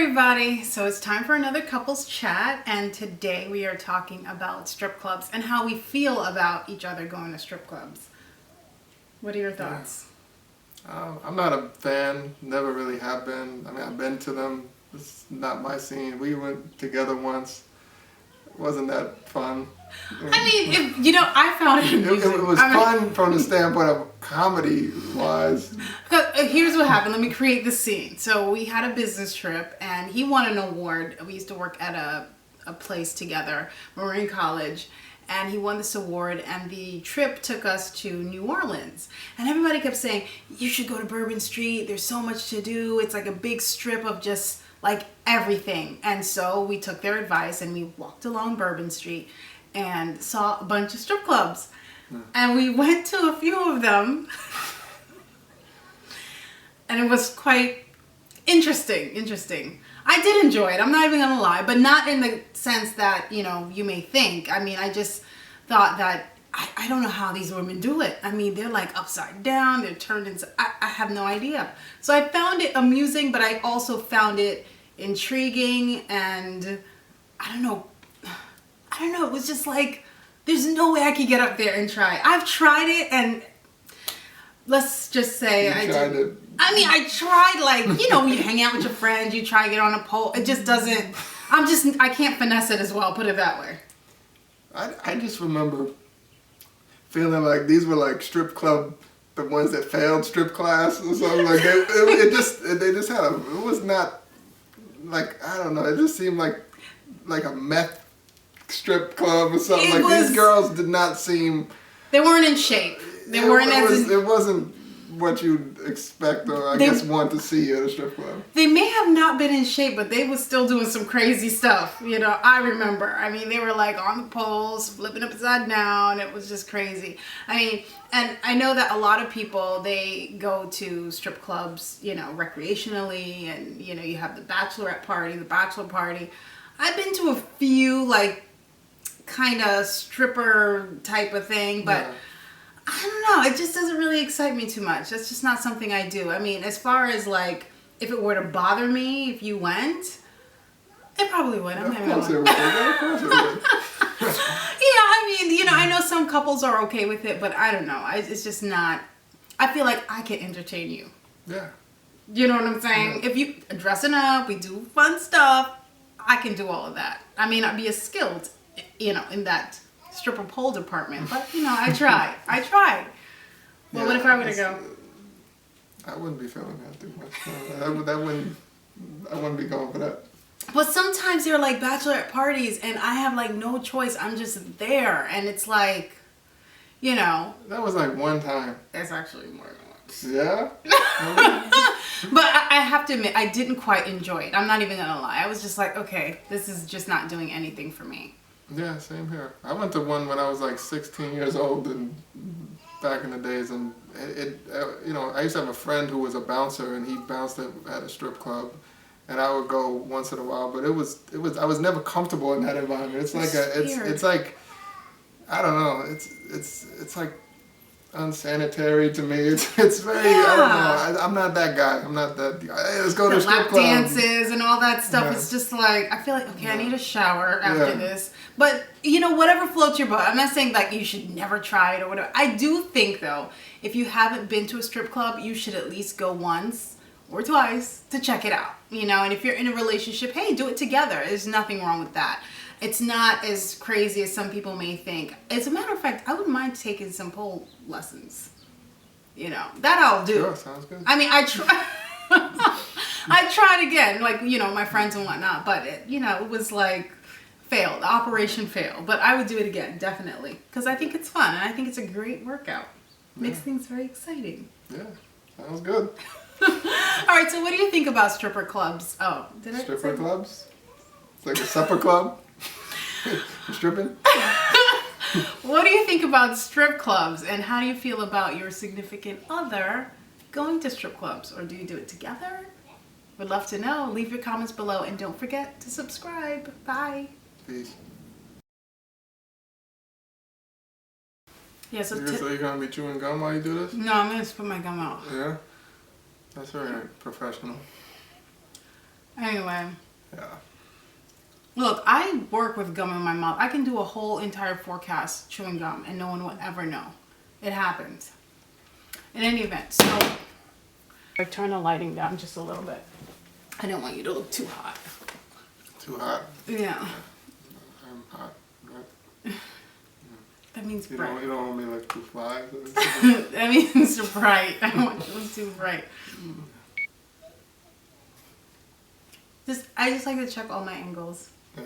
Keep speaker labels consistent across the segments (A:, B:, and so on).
A: everybody. So it's time for another couples chat, and today we are talking about strip clubs and how we feel about each other going to strip clubs. What are your thoughts?
B: I'm not a fan, never really have been. I mean, I've been to them. It's not my scene. We went together once. It wasn't that fun.
A: I mean, I found it amusing.
B: It was fun from the standpoint of comedy-wise.
A: Here's what happened. Let me create the scene. So we had a business trip, and he won an award. We used to work at a place together when we were in college. And he won this award, and the trip took us to New Orleans. And everybody kept saying, you should go to Bourbon Street. There's so much to do. It's like a big strip of just like everything. And so we took their advice, and we walked along Bourbon Street and saw a bunch of strip clubs. And we went to a few of them. And it was quite interesting. I did enjoy it. I'm not even gonna lie, but not in the sense that, you may think. I mean, I just thought that I don't know how these women do it. I mean, they're like upside down, they're turned into, I have no idea. So I found it amusing, but I also found it intriguing, and I don't know, it was just like, there's no way I could get up there and try it. I've tried it, and let's just say I tried, like, when you hang out with your friends, you try to get on a pole. It just doesn't, I can't finesse it as well, put it that way.
B: I just remember feeling like these were like strip club, the ones that failed strip class or something. Like they just had it was not, like, I don't know, it just seemed like a meth strip club or something. These girls did not seem,
A: they weren't in shape.
B: It wasn't what you'd expect, or I guess want to see at a strip club.
A: They may have not been in shape, but they were still doing some crazy stuff. I remember. I mean, they were like on the poles, flipping upside down. It was just crazy. I mean, and I know that a lot of people, they go to strip clubs, recreationally, and, you have the bachelorette party, the bachelor party. I've been to a few, like, kind of stripper type of thing, but yeah. I don't know, it just doesn't really excite me too much. That's just not something I do. I mean, as far as, like, if it were to bother me if you went, it probably would.
B: Of course it would.
A: I mean, I know some couples are okay with it, but I don't know. It's just not, I feel like I can entertain you.
B: Yeah.
A: You know what I'm saying? Yeah. If you dressing up, we do fun stuff, I can do all of that. I may not be as skilled, in that stripper pole department, but I tried. Well, yeah, what if I were to go?
B: I wouldn't be feeling that too much. I wouldn't be going for that.
A: But sometimes they're like bachelorette parties, and I have like no choice. I'm just there, and it's like, That
B: was like one time.
A: It's actually more than once.
B: Yeah.
A: But I have to admit, I didn't quite enjoy it. I'm not even gonna lie. I was just like, okay, this is just not doing anything for me.
B: Yeah, same here. I went to one when I was like 16 years old, and back in the days, and I used to have a friend who was a bouncer, and he bounced at a strip club, and I would go once in a while, but I was never comfortable in that environment. It's like I don't know. It's like unsanitary to me. It's very, yeah. I don't know. I'm not that guy. I'm not that. Hey, let's go to a strip club.
A: Dances and all that stuff. Yeah. It's just like, I feel like, okay, I need a shower after this. But whatever floats your boat. I'm not saying like you should never try it or whatever. I do think though, if you haven't been to a strip club, you should at least go once or twice to check it out. And if you're in a relationship, hey, do it together. There's nothing wrong with that. It's not as crazy as some people may think. As a matter of fact, I wouldn't mind taking some pole lessons. That I'll do.
B: Sure, sounds good.
A: I mean, I tried again, like, my friends and whatnot, but it was like failed. The operation failed. But I would do it again, definitely. Because I think it's fun, and I think it's a great workout. Makes things very exciting.
B: Yeah, sounds good.
A: All right, so what do you think about stripper clubs? Oh, did I
B: Stripper clubs? It's like a supper club? Stripping?
A: What do you think about strip clubs, and how do you feel about your significant other going to strip clubs, or do you do it together? Would love to know. Leave your comments below, and don't forget to subscribe. Bye.
B: Peace.
A: Yeah, so
B: you're gonna be chewing gum while you do this?
A: No, I'm gonna just put my gum out.
B: Yeah? That's very professional.
A: Anyway.
B: Yeah.
A: Look, I work with gum in my mouth. I can do a whole entire forecast chewing gum and no one will ever know. It happens. In any event, so I turn the lighting down just a little bit. I don't want you to look too hot.
B: Too hot?
A: Yeah.
B: I'm hot, right?
A: That means
B: You
A: bright.
B: don't want me to look too fly?
A: That means bright. I don't want you to look too bright. I just like to check all my angles.
B: Yeah,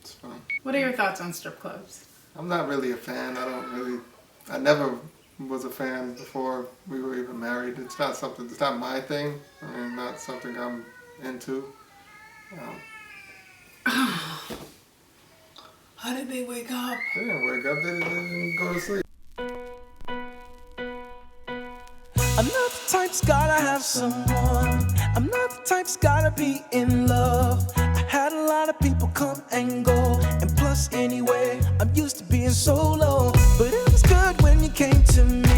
B: it's fun.
A: What are your thoughts on strip clubs?
B: I'm not really a fan. I never was a fan before we were even married. It's not my thing. I mean, not something I'm into.
A: How did they wake up?
B: They didn't wake up, they didn't go to sleep.
C: I'm not the type's gotta have someone. I'm not the type's gotta be in love. I had a lot of people come and go. And plus anyway, I'm used to being solo. But it was good when you came to me.